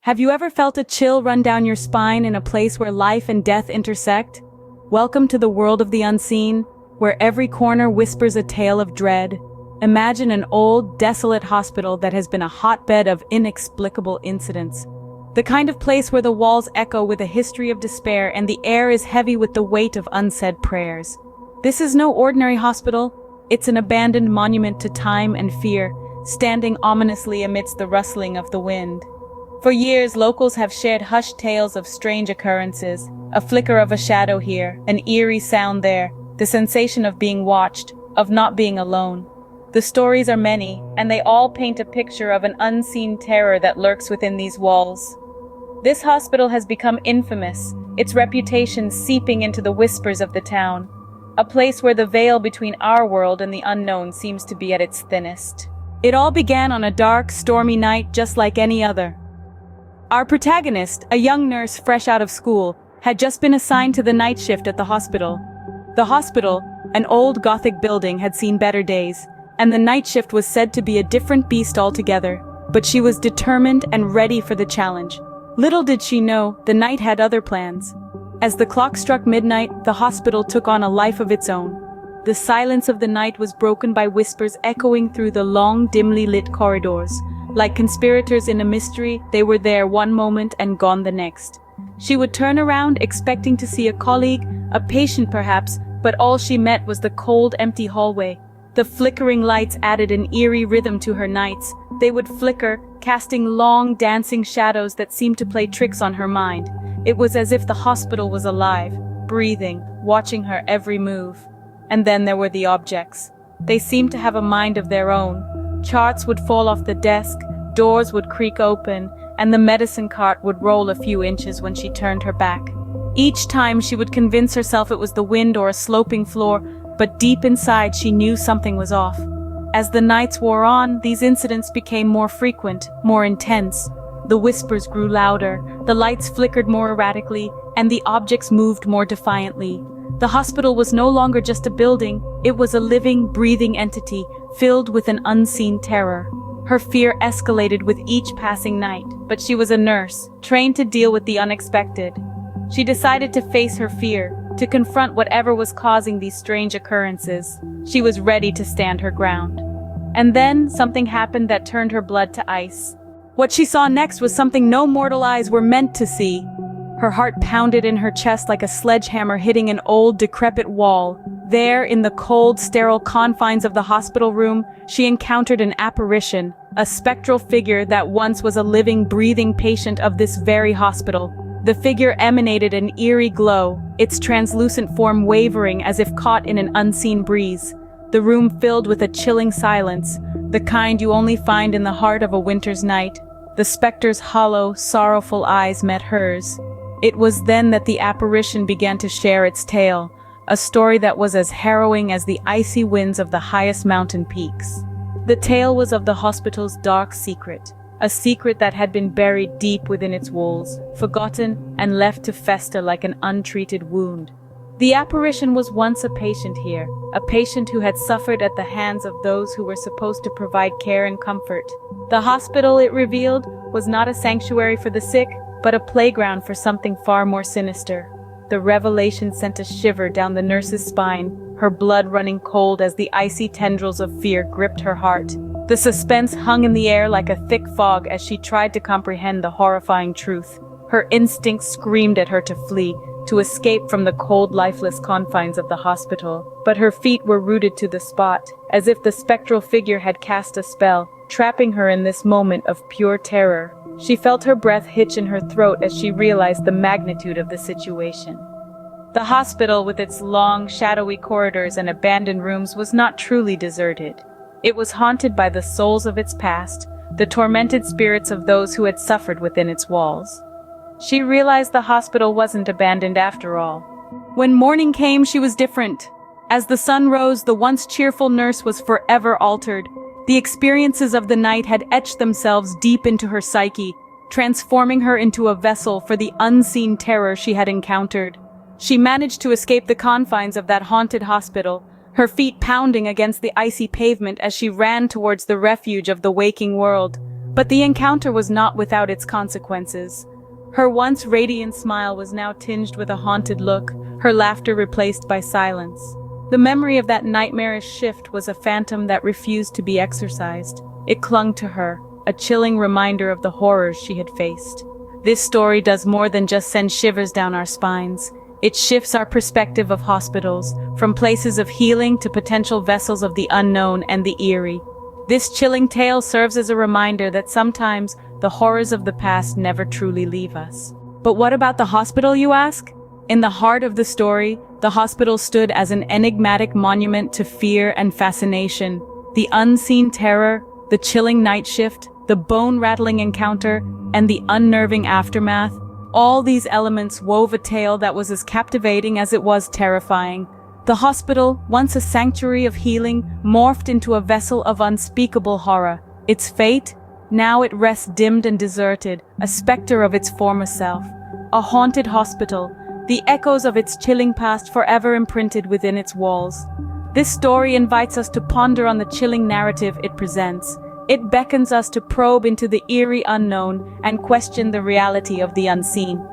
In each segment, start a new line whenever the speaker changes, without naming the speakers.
Have you ever felt a chill run down your spine in a place where life and death intersect? Welcome to the world of the unseen, where every corner whispers a tale of dread. Imagine an old, desolate hospital that has been a hotbed of inexplicable incidents. The kind of place where the walls echo with a history of despair and the air is heavy with the weight of unsaid prayers. This is no ordinary hospital. It's an abandoned monument to time and fear, standing ominously amidst the rustling of the wind. For years, locals have shared hushed tales of strange occurrences, a flicker of a shadow here, an eerie sound there, the sensation of being watched, of not being alone. The stories are many, and they all paint a picture of an unseen terror that lurks within these walls. This hospital has become infamous, its reputation seeping into the whispers of the town, a place where the veil between our world and the unknown seems to be at its thinnest. It all began on a dark, stormy night just like any other. Our protagonist, a young nurse fresh out of school, had just been assigned to the night shift at the hospital. The hospital, an old Gothic building, had seen better days, and the night shift was said to be a different beast altogether, but she was determined and ready for the challenge. Little did she know, the night had other plans. As the clock struck midnight, the hospital took on a life of its own. The silence of the night was broken by whispers echoing through the long, dimly lit corridors. Like conspirators in a mystery, they were there one moment and gone the next. She would turn around expecting to see a colleague, a patient perhaps, but all she met was the cold, empty hallway. The flickering lights added an eerie rhythm to her nights. They would flicker, casting long, dancing shadows that seemed to play tricks on her mind. It was as if the hospital was alive, breathing, watching her every move. And then there were the objects. They seemed to have a mind of their own. Charts would fall off the desk, doors would creak open, and the medicine cart would roll a few inches when she turned her back. Each time she would convince herself it was the wind or a sloping floor, but deep inside she knew something was off. As the nights wore on, these incidents became more frequent, more intense. The whispers grew louder, the lights flickered more erratically, and the objects moved more defiantly. The hospital was no longer just a building, it was a living, breathing entity, filled with an unseen terror. Her fear escalated with each passing night, but she was a nurse, trained to deal with the unexpected. She decided to face her fear, to confront whatever was causing these strange occurrences. She was ready to stand her ground. And then something happened that turned her blood to ice. What she saw next was something no mortal eyes were meant to see. Her heart pounded in her chest like a sledgehammer hitting an old, decrepit wall. There, in the cold, sterile confines of the hospital room, she encountered an apparition, a spectral figure that once was a living, breathing patient of this very hospital. The figure emanated an eerie glow, its translucent form wavering as if caught in an unseen breeze. The room filled with a chilling silence, the kind you only find in the heart of a winter's night. The specter's hollow, sorrowful eyes met hers. It was then that the apparition began to share its tale, a story that was as harrowing as the icy winds of the highest mountain peaks. The tale was of the hospital's dark secret, a secret that had been buried deep within its walls, forgotten and left to fester like an untreated wound. The apparition was once a patient here, a patient who had suffered at the hands of those who were supposed to provide care and comfort. The hospital, it revealed, was not a sanctuary for the sick, but a playground for something far more sinister. The revelation sent a shiver down the nurse's spine, her blood running cold as the icy tendrils of fear gripped her heart. The suspense hung in the air like a thick fog as she tried to comprehend the horrifying truth. Her instincts screamed at her to flee, to escape from the cold, lifeless confines of the hospital. But her feet were rooted to the spot, as if the spectral figure had cast a spell, trapping her in this moment of pure terror. She felt her breath hitch in her throat as she realized the magnitude of the situation. The hospital, with its long, shadowy corridors and abandoned rooms, was not truly deserted. It was haunted by the souls of its past, the tormented spirits of those who had suffered within its walls. She realized the hospital wasn't abandoned after all. When morning came, she was different. As the sun rose, the once cheerful nurse was forever altered. The experiences of the night had etched themselves deep into her psyche, transforming her into a vessel for the unseen terror she had encountered. She managed to escape the confines of that haunted hospital, her feet pounding against the icy pavement as she ran towards the refuge of the waking world. But the encounter was not without its consequences. Her once radiant smile was now tinged with a haunted look, her laughter replaced by silence. The memory of that nightmarish shift was a phantom that refused to be exorcised. It clung to her, a chilling reminder of the horrors she had faced. This story does more than just send shivers down our spines. It shifts our perspective of hospitals, from places of healing to potential vessels of the unknown and the eerie. This chilling tale serves as a reminder that sometimes the horrors of the past never truly leave us. But what about the hospital, you ask? In the heart of the story, the hospital stood as an enigmatic monument to fear and fascination. The unseen terror, the chilling night shift, the bone-rattling encounter, and the unnerving aftermath, all these elements wove a tale that was as captivating as it was terrifying. The hospital, once a sanctuary of healing, morphed into a vessel of unspeakable horror. Its fate? Now it rests dimmed and deserted, a specter of its former self. A haunted hospital, the echoes of its chilling past forever imprinted within its walls. This story invites us to ponder on the chilling narrative it presents. It beckons us to probe into the eerie unknown and question the reality of the unseen.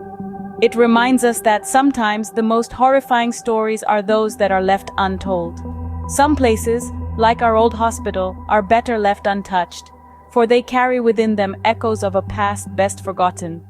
It reminds us that sometimes the most horrifying stories are those that are left untold. Some places, like our old hospital, are better left untouched, for they carry within them echoes of a past best forgotten.